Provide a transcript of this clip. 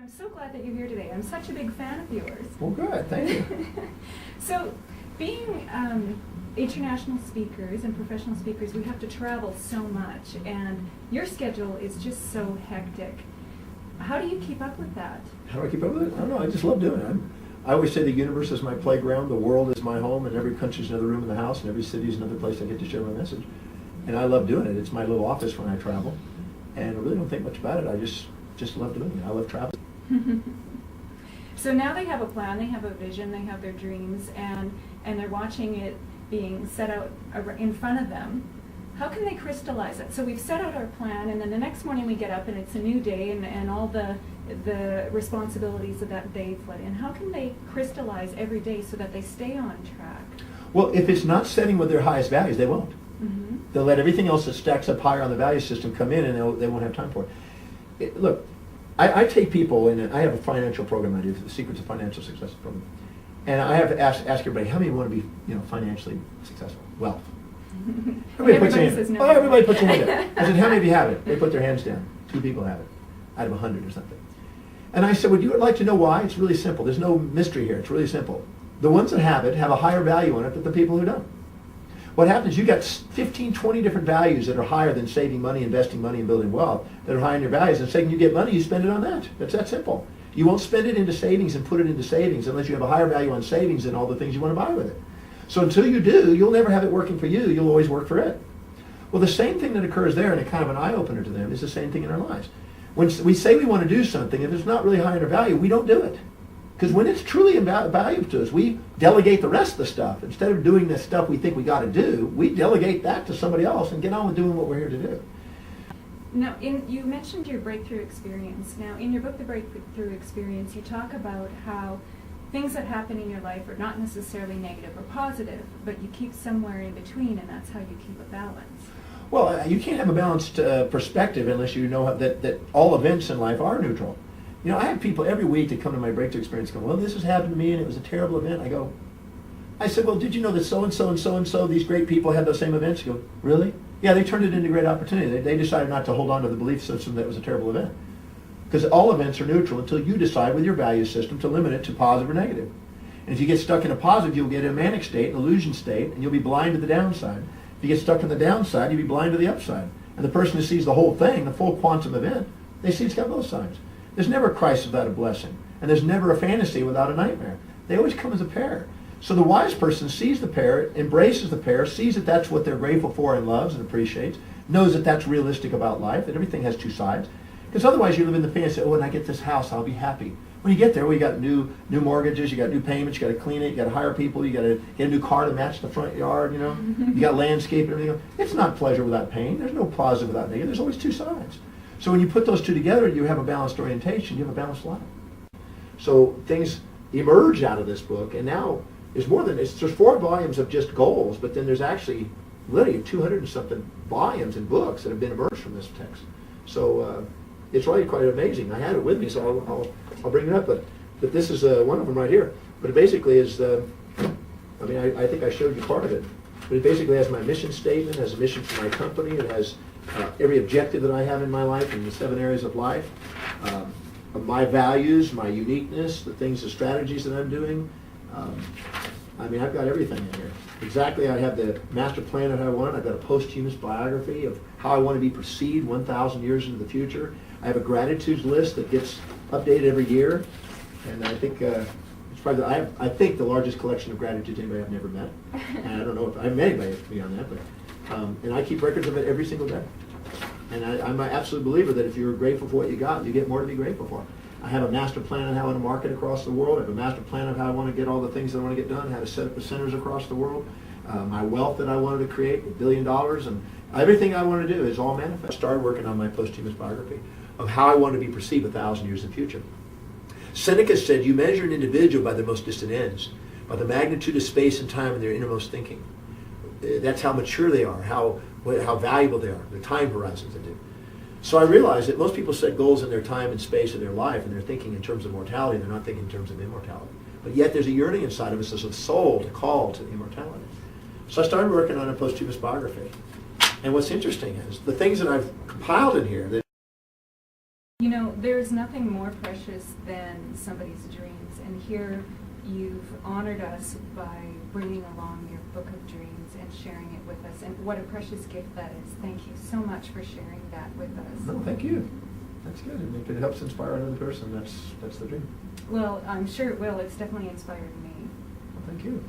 I'm so glad that you're here today. I'm such a big fan of yours. Well, good. Thank you. So, being international speakers and professional speakers, we have to travel so much, and your schedule is just so hectic. How do you keep up with that? How do I keep up with it? I don't know. I just love doing it. I always say the universe is my playground, the world is my home, and every country is another room in the house, and every city is another place I get to share my message. And I love doing it. It's my little office when I travel, and I really don't think much about it. I just love doing it. I love traveling. So now they have a plan, they have a vision, they have their dreams, and they're watching it being set out in front of them. How can they crystallize it? So we've set out our plan, and then the next morning we get up and it's a new day, and all the responsibilities of that day flood in. How can they crystallize every day so that they stay on track? Well, if it's not setting with their highest values, they won't. Mm-hmm. They'll let everything else that stacks up higher on the value system come in, and they won't have time for it. Look, I take people, and I have a financial program I do, the Secrets of Financial Success program. And I have to ask everybody, how many want to be financially successful? Wealth. Everybody says no. Oh, everybody puts their hand down. I said, how many of you have it? They put their hands down. 2 people have it, out of 100 or something. And I said, would you like to know why? It's really simple. There's no mystery here. It's really simple. The ones that have it have a higher value on it than the people who don't. What happens, you got 15, 20 different values that are higher than saving money, investing money, and building wealth, that are high in your values. And second you get money, you spend it on that. That's that simple. You won't spend it into savings and put it into savings unless you have a higher value on savings than all the things you want to buy with it. So until you do, you'll never have it working for you. You'll always work for it. Well, the same thing that occurs there, and a kind of an eye-opener to them, is the same thing in our lives. When we say we want to do something, if it's not really high in our value, we don't do it. Because when it's truly valuable to us, we delegate the rest of the stuff. Instead of doing the stuff we think we got to do, we delegate that to somebody else and get on with doing what we're here to do. Now, you mentioned your breakthrough experience. Now, in your book, The Breakthrough Experience, you talk about how things that happen in your life are not necessarily negative or positive, but you keep somewhere in between, and that's how you keep a balance. Well, you can't have a balanced perspective unless you know that all events in life are neutral. You know, I have people every week that come to my breakthrough experience go, well, this has happened to me and it was a terrible event. I said, well, did you know that so-and-so and so-and-so, these great people had those same events? You go, really? Yeah, they turned it into great opportunity. They decided not to hold on to the belief system that it was a terrible event. Because all events are neutral until you decide with your value system to limit it to positive or negative. And if you get stuck in a positive, you'll get in a manic state, an illusion state, and you'll be blind to the downside. If you get stuck in the downside, you'll be blind to the upside. And the person who sees the whole thing, the full quantum event, they see it's got both sides. There's never a crisis without a blessing. And there's never a fantasy without a nightmare. They always come as a pair. So the wise person sees the pair, embraces the pair, sees that that's what they're grateful for and loves and appreciates, knows that that's realistic about life, that everything has two sides. Because otherwise you live in the fantasy, oh, when I get this house, I'll be happy. When you get there, well, you got new mortgages, you got new payments, you got to clean it, you got to hire people, you got to get a new car to match the front yard, you got landscape and everything. It's not pleasure without pain. There's no positive without negative. There's always two sides. So when you put those two together, you have a balanced orientation, you have a balanced life. So things emerge out of this book, and now there's more than this. There's 4 volumes of just goals, but then there's actually literally 200 and something volumes and books that have been emerged from this text. So it's really quite amazing. I had it with me, so I'll bring it up. But this is one of them right here. But it basically is, I think I showed you part of it. But it basically has my mission statement, has a mission for my company, it has every objective that I have in my life in the 7 areas of life, my values, my uniqueness, the things, the strategies that I'm doing. I've got everything in here. Exactly, I have the master plan of how I want it. I've got a posthumous biography of how I want to be perceived 1,000 years into the future. I have a gratitude list that gets updated every year, and I think it's probably I think the largest collection of gratitude to anybody I've never met. And I don't know if I've met anybody beyond that, but and I keep records of it every single day. And I'm an absolute believer that if you're grateful for what you got, you get more to be grateful for. I have a master plan on how I want to market across the world. I have a master plan of how I want to get all the things that I want to get done, how to set up the centers across the world, my wealth that I wanted to create, $1 billion, and everything I want to do is all manifest. I started working on my posthumous biography of how I want to be perceived 1,000 years in the future. Seneca said, you measure an individual by their most distant ends, by the magnitude of space and time in their innermost thinking. That's how mature they are, how valuable they are, the time horizons they do. So I realized that most people set goals in their time and space of their life, and they're thinking in terms of mortality, they're not thinking in terms of immortality. But yet there's a yearning inside of us as a soul to call to immortality. So I started working on a posthumous biography. And what's interesting is the things that I've compiled in here, that You know, there's nothing more precious than somebody's dreams, and here you've honored us by bringing along your book of dreams and sharing it with us, and what a precious gift that is. Thank you so much for sharing that with us. No, thank you. That's good. And if it helps inspire another person, that's the dream. Well, I'm sure it will. It's definitely inspired me. Well, thank you.